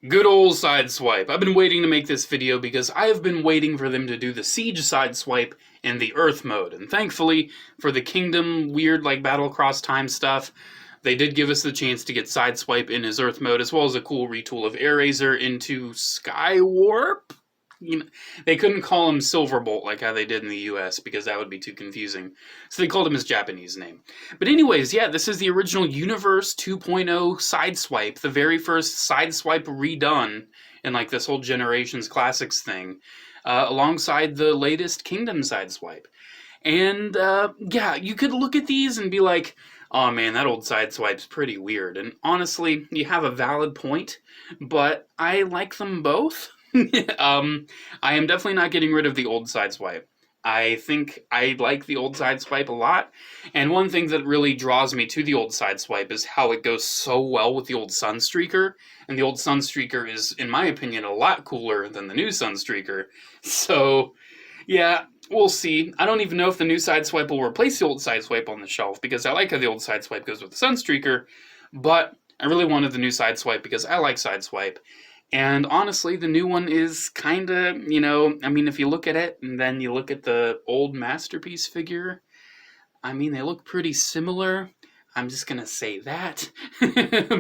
Good old Sideswipe. I've been waiting to make this video because I have been waiting for them to do the Siege Sideswipe in the Earth mode. And thankfully, for the Kingdom weird like Battle Across Time stuff, they did give us the chance to get Sideswipe in his Earth mode, as well as a cool retool of Airraiser into Skywarp? You know, they couldn't call him Silverbolt like how they did in the US because that would be too confusing. So they called him his Japanese name. But anyways, yeah, this is the original Universe 2.0 Sideswipe, the very first Sideswipe redone in like this whole Generations Classics thing, alongside the latest Kingdom Sideswipe. And yeah, you could look at these and be like, oh man, that old Sideswipe's pretty weird. And honestly, you have a valid point, but I like them both. I am definitely not getting rid of the old Sideswipe. I think I like the old Sideswipe a lot, and one thing that really draws me to the old Sideswipe is how it goes so well with the old Sunstreaker, and the old Sunstreaker is, in my opinion, a lot cooler than the new Sunstreaker. So, yeah, we'll see. I don't even know if the new Sideswipe will replace the old Sideswipe on the shelf, because I like how the old Sideswipe goes with the Sunstreaker, but I really wanted the new Sideswipe because I like Sideswipe. And honestly, the new one is kind of, you know, I mean, if you look at it and then you look at the old Masterpiece figure, I mean, they look pretty similar. I'm just going to say that.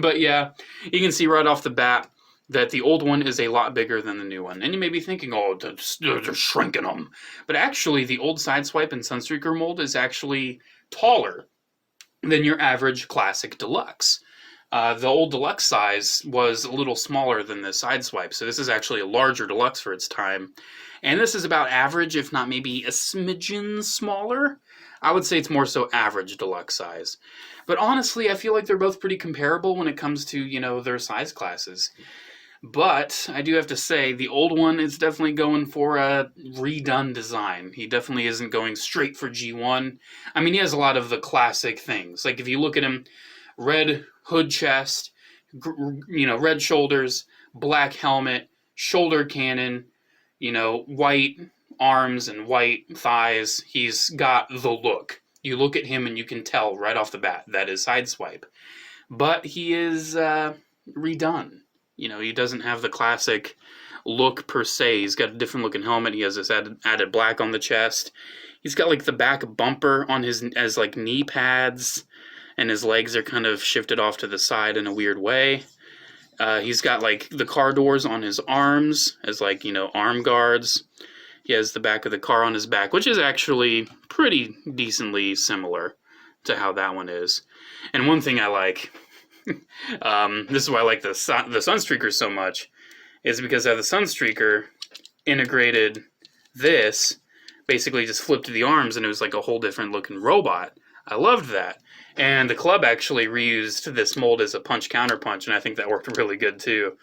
But yeah, you can see right off the bat that the old one is a lot bigger than the new one. And you may be thinking, oh, they're shrinking them. But actually, the old Sideswipe and Sunstreaker mold is actually taller than your average classic Deluxe. The old Deluxe size was a little smaller than the Sideswipe, so this is actually a larger Deluxe for its time. And this is about average, if not maybe a smidgen smaller. I would say it's more so average Deluxe size. But honestly, I feel like they're both pretty comparable when it comes to, you know, their size classes. But I do have to say, the old one is definitely going for a redone design. He definitely isn't going straight for G1. I mean, he has a lot of the classic things. Like, if you look at him, red hood chest, you know, red shoulders, black helmet, shoulder cannon, you know, white arms and white thighs. He's got the look. You look at him and you can tell right off the bat that is Sideswipe. But he is redone. You know, he doesn't have the classic look per se. He's got a different looking helmet. He has this added black on the chest. He's got like the back bumper on his as like knee pads. And his legs are kind of shifted off to the side in a weird way. He's got like the car doors on his arms as like, you know, arm guards. He has the back of the car on his back, which is actually pretty decently similar to how that one is. And one thing I like, this is why I like the Sunstreaker so much, is because how the Sunstreaker integrated this, basically just flipped the arms and it was like a whole different looking robot. I loved that. And the club actually reused this mold as a punch-counterpunch, and I think that worked really good too.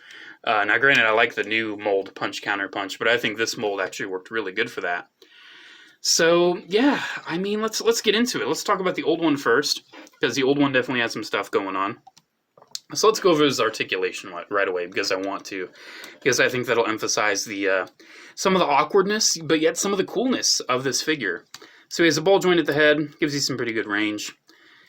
Now granted, I like the new mold punch-counterpunch, but I think this mold actually worked really good for that. So yeah, I mean, let's get into it. Let's talk about the old one first, because the old one definitely has some stuff going on. So let's go over his articulation right away, because I want to. Because I think that'll emphasize the some of the awkwardness, but yet some of the coolness of this figure. So he has a ball joint at the head, gives you some pretty good range.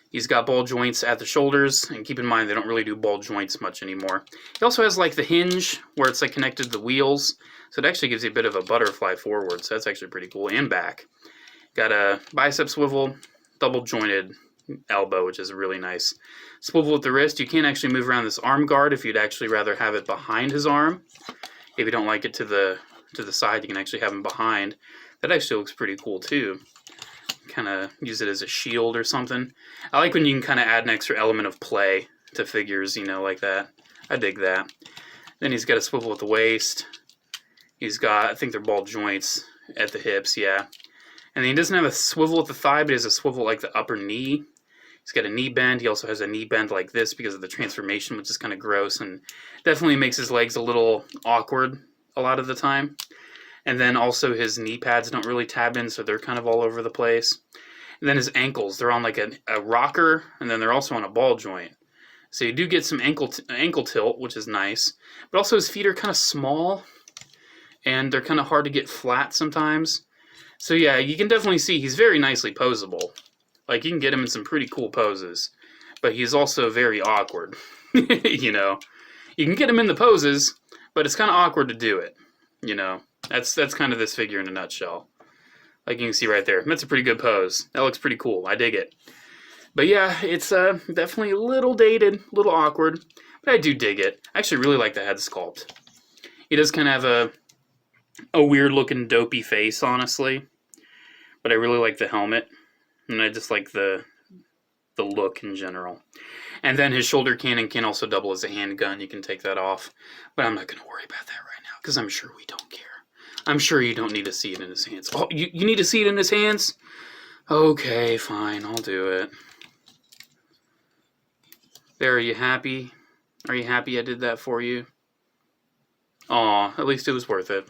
He's got ball joints at the shoulders, and keep in mind they don't really do ball joints much anymore. He also has like the hinge where it's like connected to the wheels, so it actually gives you a bit of a butterfly forward, so that's actually pretty cool, and back. Got a bicep swivel, double jointed elbow, which is really nice. Swivel at the wrist. You can't actually move around this arm guard if you'd actually rather have it behind his arm. If you don't like it to the side, you can actually have him behind. That actually looks pretty cool too. Kind of use it as a shield or something. I like when you can kind of add an extra element of play to figures, you know, like that. I dig that. Then he's got a swivel at the waist. He's got, I think they're ball joints at the hips, yeah. And then he doesn't have a swivel at the thigh, but he has a swivel like the upper knee. He's got a knee bend. He also has a knee bend like this because of the transformation, which is kind of gross and definitely makes his legs a little awkward a lot of the time. And then also his knee pads don't really tab in, so they're kind of all over the place. And then his ankles, they're on like a rocker, and then they're also on a ball joint. So you do get some ankle tilt, which is nice. But also his feet are kind of small, and they're kind of hard to get flat sometimes. So yeah, you can definitely see he's very nicely posable. Like, you can get him in some pretty cool poses. But he's also very awkward, you know. You can get him in the poses, but it's kind of awkward to do it. You know, that's kind of this figure in a nutshell. Like you can see right there. That's a pretty good pose. That looks pretty cool. I dig it. But yeah, it's definitely a little dated, a little awkward, but I do dig it. I actually really like the head sculpt. He does kind of have a weird looking dopey face, honestly, but I really like the helmet, and I just like the look in general. And then his shoulder cannon can also double as a handgun. You can take that off, but I'm not going to worry about that right now because I'm sure we don't care. I'm sure you don't need to see it in his hands. Oh, you need to see it in his hands? Okay, fine, I'll do it. There, are you happy? Are you happy I did that for you? Aw, at least it was worth it.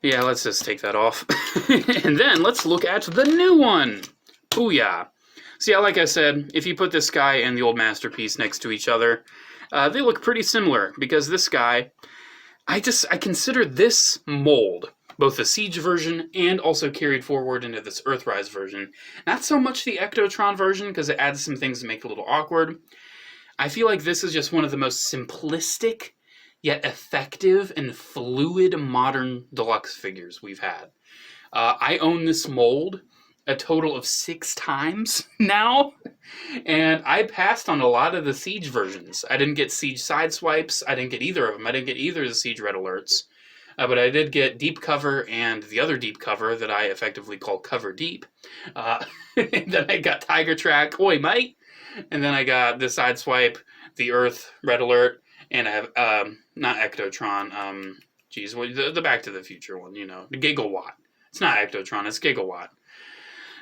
Yeah, let's just take that off. And then let's look at the new one. Booyah. So yeah, like I said, if you put this guy and the old masterpiece next to each other, they look pretty similar because this guy, I consider this mold, both the Siege version and also carried forward into this Earthrise version. Not so much the Ectotron version because it adds some things that make it a little awkward. I feel like this is just one of the most simplistic yet effective and fluid modern deluxe figures we've had. I own this mold a total of 6 times now, and I passed on a lot of the Siege versions. I didn't get Siege Sideswipes, I didn't get either of them. I didn't get either of the Siege Red Alerts, but I did get Deep Cover and the other Deep Cover that I effectively call Cover Deep. Then I got Tiger Track, oi mate, and then I got the Sideswipe, the Earth Red Alert, and I have, not Ectotron, the Back to the Future one, you know, the Gigawatt. It's not Ectotron, it's Gigawatt.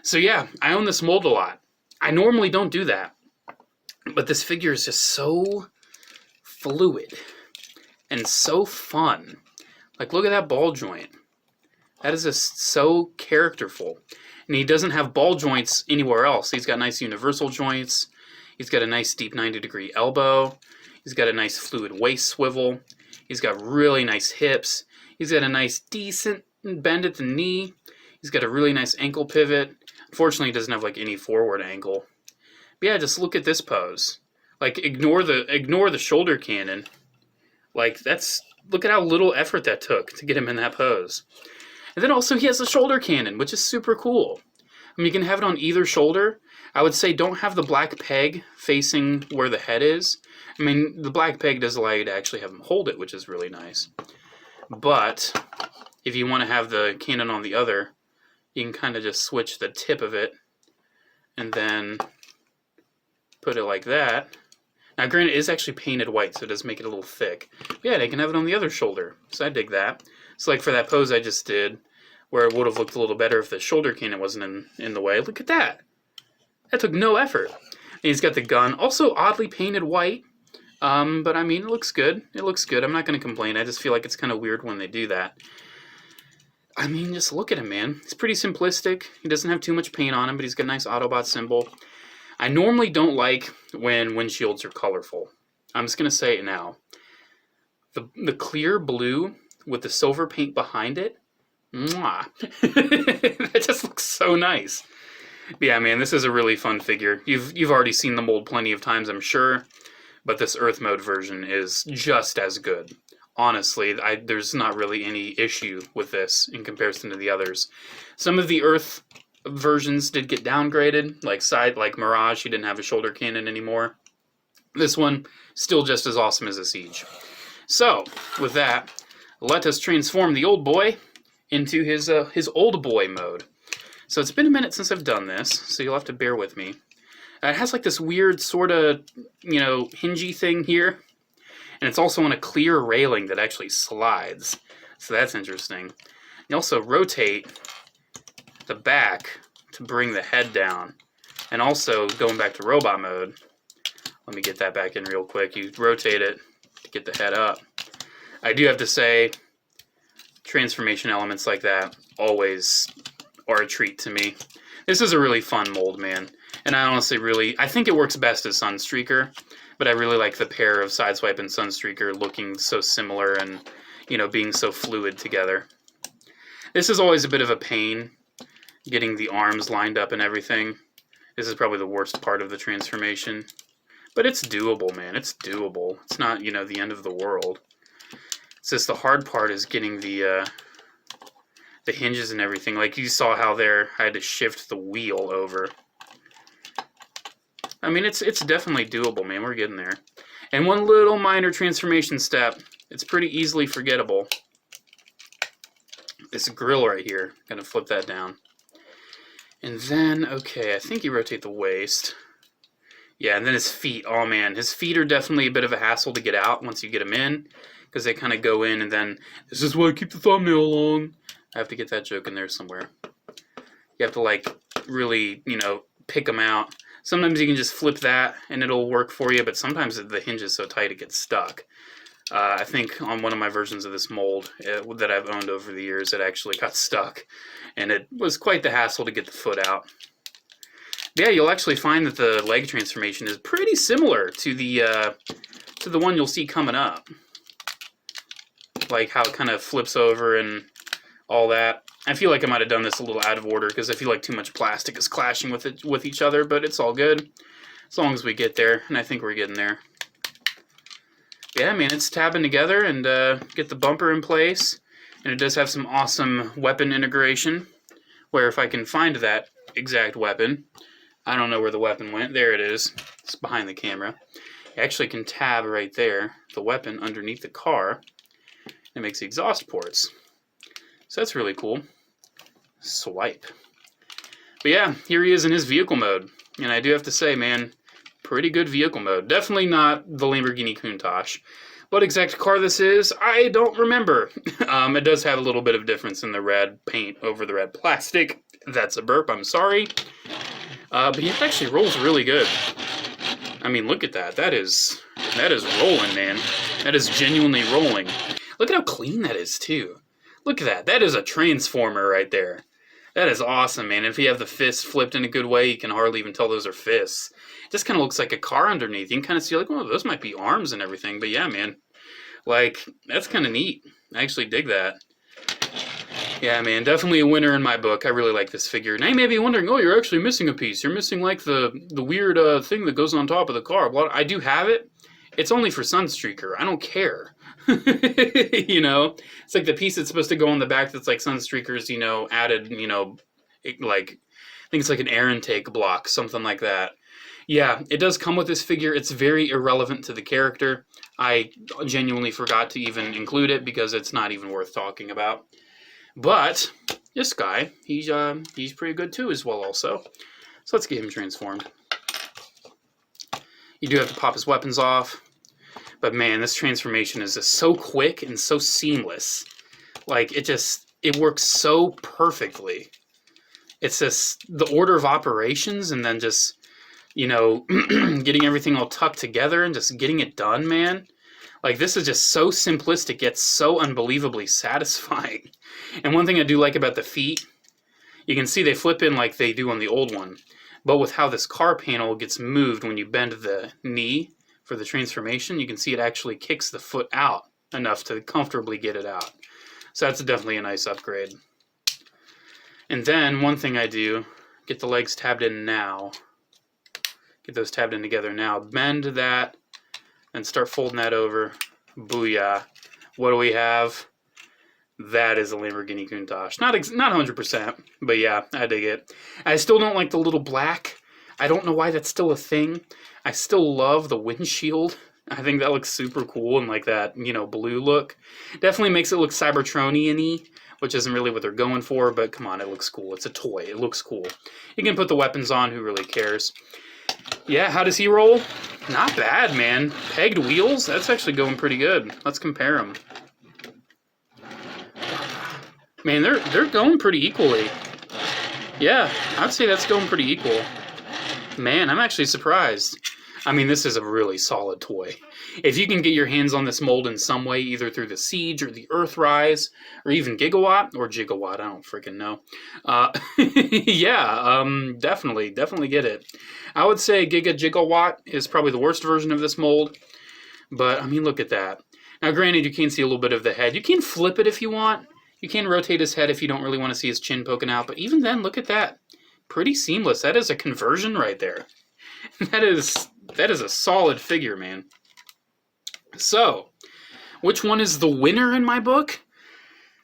So yeah, I own this mold a lot. I normally don't do that, but this figure is just so fluid and so fun. Like, look at that ball joint. That is just so characterful. And he doesn't have ball joints anywhere else. He's got nice universal joints. He's got a nice deep 90-degree elbow. He's got a nice fluid waist swivel. He's got really nice hips. He's got a nice decent bend at the knee. He's got a really nice ankle pivot. Unfortunately, he doesn't have like any forward angle. But yeah, just look at this pose. Like, ignore the shoulder cannon. Like, look at how little effort that took to get him in that pose. And then also he has a shoulder cannon, which is super cool. I mean, you can have it on either shoulder. I would say don't have the black peg facing where the head is. I mean, the black peg does allow you to actually have him hold it, which is really nice. But if you want to have the cannon on the other, you can kind of just switch the tip of it and then put it like that. Now, granted, it is actually painted white, so it does make it a little thick. But yeah, they can have it on the other shoulder, so I dig that. So like for that pose I just did, where it would have looked a little better if the shoulder cannon wasn't in the way, look at that. That took no effort. And he's got the gun, also oddly painted white, but I mean, it looks good. It looks good. I'm not going to complain. I just feel like it's kind of weird when they do that. I mean, just look at him, man. He's pretty simplistic. He doesn't have too much paint on him, but he's got a nice Autobot symbol. I normally don't like when windshields are colorful. I'm just going to say it now. The clear blue with the silver paint behind it, mwah. That just looks so nice. Yeah, man, this is a really fun figure. You've already seen the mold plenty of times, I'm sure, but this Earth mode version is just as good. Honestly, there's not really any issue with this in comparison to the others. Some of the Earth versions did get downgraded, like Mirage, he didn't have a shoulder cannon anymore. This one, still just as awesome as a Siege. So, with that, let us transform the old boy into his old boy mode. So it's been a minute since I've done this, so you'll have to bear with me. It has like this weird sort of, hingy thing here. And it's also on a clear railing that actually slides. So that's interesting. You also rotate the back to bring the head down. And also, going back to robot mode, let me get that back in real quick. You rotate it to get the head up. I do have to say, transformation elements like that always are a treat to me. This is a really fun mold, man. And I honestly I think it works best as Sunstreaker. But I really like the pair of Sideswipe and Sunstreaker looking so similar and, being so fluid together. This is always a bit of a pain, getting the arms lined up and everything. This is probably the worst part of the transformation. But it's doable, man. It's doable. It's not, the end of the world. It's just the hard part is getting the hinges and everything. Like you saw how there I had to shift the wheel over. I mean, it's definitely doable, man. We're getting there. And one little minor transformation step. It's pretty easily forgettable. This grill right here. Gonna flip that down. And then, okay, I think you rotate the waist. Yeah, and then his feet. Oh, man. His feet are definitely a bit of a hassle to get out once you get them in. Because they kind of go in and then, this is why I keep the thumbnail long. I have to get that joke in there somewhere. You have to, like, really, you know, pick them out. Sometimes you can just flip that and it'll work for you, but sometimes the hinge is so tight it gets stuck. I think on one of my versions of this mold that I've owned over the years, it actually got stuck. And it was quite the hassle to get the foot out. Yeah, you'll actually find that the leg transformation is pretty similar to the one you'll see coming up. Like how it kind of flips over and all that. I feel like I might have done this a little out of order because I feel like too much plastic is clashing with each other, but it's all good as long as we get there, and I think we're getting there. Yeah, man, it's tabbing together and get the bumper in place, and it does have some awesome weapon integration, where if I can find that exact weapon, I don't know where the weapon went. There it is. It's behind the camera. You actually can tab right there, the weapon underneath the car. It makes the exhaust ports. So that's really cool. Swipe. But yeah, here he is in his vehicle mode. And I do have to say, man, pretty good vehicle mode. Definitely not the Lamborghini Countach. What exact car this is, I don't remember. It does have a little bit of difference in the red paint over the red plastic. That's a burp, I'm sorry. But it actually rolls really good. I mean, look at that. That is rolling, man. That is genuinely rolling. Look at how clean that is, too. Look at that. That is a transformer right there. That is awesome, man. If you have the fists flipped in a good way, you can hardly even tell those are fists. It just kind of looks like a car underneath. You can kind of see, like, well, those might be arms and everything. But yeah, man. Like, that's kind of neat. I actually dig that. Yeah, man. Definitely a winner in my book. I really like this figure. Now you may be wondering, oh, you're actually missing a piece. You're missing, like, the weird thing that goes on top of the car. Well, I do have it. It's only for Sunstreaker. I don't care. You know? It's like the piece that's supposed to go on the back that's like Sunstreaker's, you know, added, you know, like, I think it's like an air intake block, something like that. Yeah, it does come with this figure. It's very irrelevant to the character. I genuinely forgot to even include it because it's not even worth talking about. But this guy, he's pretty good too as well also. So let's get him transformed. You do have to pop his weapons off. But man, this transformation is just so quick and so seamless. Like, it works so perfectly. It's just the order of operations and then just, you know, getting everything all tucked together and just getting it done, man. Like, this is just so simplistic, yet so unbelievably satisfying. And one thing I do like about the feet, you can see they flip in like they do on the old one. But with how this car panel gets moved when you bend the knee for the transformation, you can see it actually kicks the foot out enough to comfortably get it out. So that's definitely a nice upgrade. And then one thing I do, get the legs tabbed in now. Get those tabbed in together now. Bend that and start folding that over. Booyah. What do we have? That is a Lamborghini Countach. Not 100%, but yeah, I dig it. I still don't like the little black. I don't know why that's still a thing. I still love the windshield. I think that looks super cool and like that, you know, blue look. Definitely makes it look Cybertronian-y, which isn't really what they're going for, but come on, it looks cool. It's a toy. It looks cool. You can put the weapons on. Who really cares? Yeah, how does he roll? Not bad, man. Pegged wheels? That's actually going pretty good. Let's compare them. Man, they're going pretty equally. Yeah, I'd say that's going pretty equal. Man, I'm actually surprised. I mean, this is a really solid toy. If you can get your hands on this mold in some way, either through the Siege or the Earthrise, or even Gigawatt, or Gigawatt, I don't freaking know. Yeah, definitely get it. I would say Gigawatt is probably the worst version of this mold, but, I mean, look at that. Now, granted, you can see a little bit of the head. You can flip it if you want. You can rotate his head if you don't really want to see his chin poking out, but even then, look at that. Pretty seamless. That is a conversion right there. That is a solid figure, man. So, Which one is the winner in my book?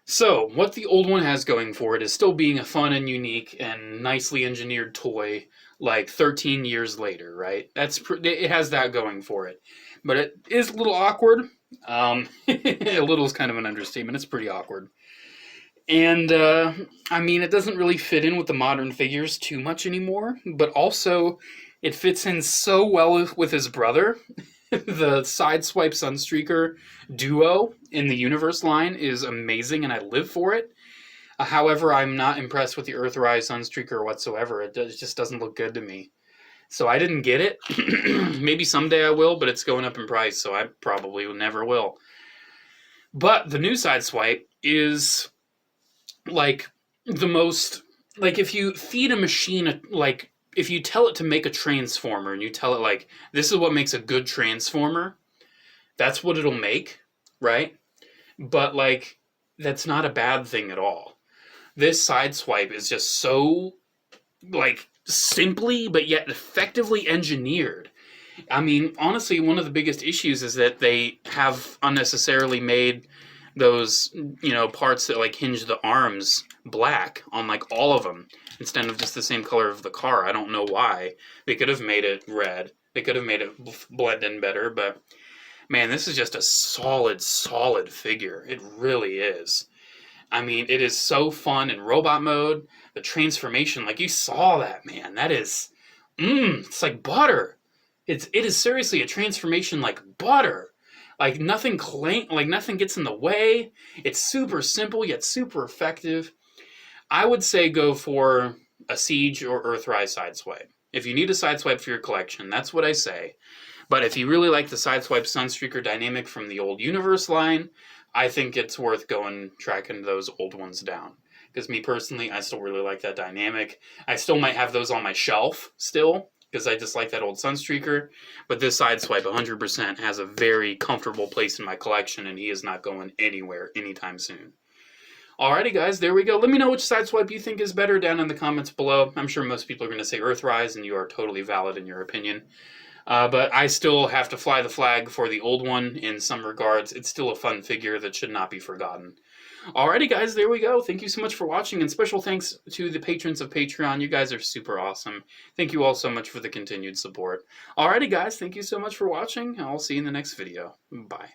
So, what the old one has going for it is still being a fun and unique and nicely engineered toy, like 13 years later, right? It has that going for it. But it is a little awkward. A little is kind of an understatement. It's pretty awkward. And, I mean, it doesn't really fit in with the modern figures too much anymore, but also it fits in so well with his brother. The Sideswipe Sunstreaker duo in the Universe line is amazing, and I live for it. However, I'm not impressed with the Earthrise Sunstreaker whatsoever. It just doesn't look good to me. So I didn't get it. Maybe someday I will, but it's going up in price, so I probably never will. But the new Sideswipe is like the most, like, if you feed a machine, like, if you tell it to make a transformer and you tell it, like, this is what makes a good transformer, that's what it'll make, right? But, like, that's not a bad thing at all. This Sideswipe is just so, like, simply but yet effectively engineered. I mean, honestly, one of the biggest issues is that they have unnecessarily made those, you know, parts that, like, hinge the arms black on, like, all of them instead of just the same color of the car. I don't know why. They could have made it red. They could have made it blend in better, but man, this is just a solid figure. It really is. I mean, it is so fun in robot mode. The transformation, like, you saw that, man. That is, it's like butter. It is seriously a transformation like butter. Like, nothing gets in the way. It's super simple yet super effective. I would say go for a Siege or Earthrise Sideswipe. If you need a Sideswipe for your collection, that's what I say. But if you really like the Sideswipe Sunstreaker dynamic from the old Universe line, I think it's worth tracking those old ones down. Because me personally, I still really like that dynamic. I still might have those on my shelf still, because I just like that old Sunstreaker. But this Sideswipe 100% has a very comfortable place in my collection, and he is not going anywhere anytime soon. Alrighty, guys, there we go. Let me know which Sideswipe you think is better down in the comments below. I'm sure most people are going to say Earthrise, and you are totally valid in your opinion. But I still have to fly the flag for the old one in some regards. It's still a fun figure that should not be forgotten. Alrighty, guys, there we go. Thank you so much for watching, and special thanks to the patrons of Patreon. You guys are super awesome. Thank you all so much for the continued support. Alrighty, guys, thank you so much for watching, and I'll see you in the next video. Bye.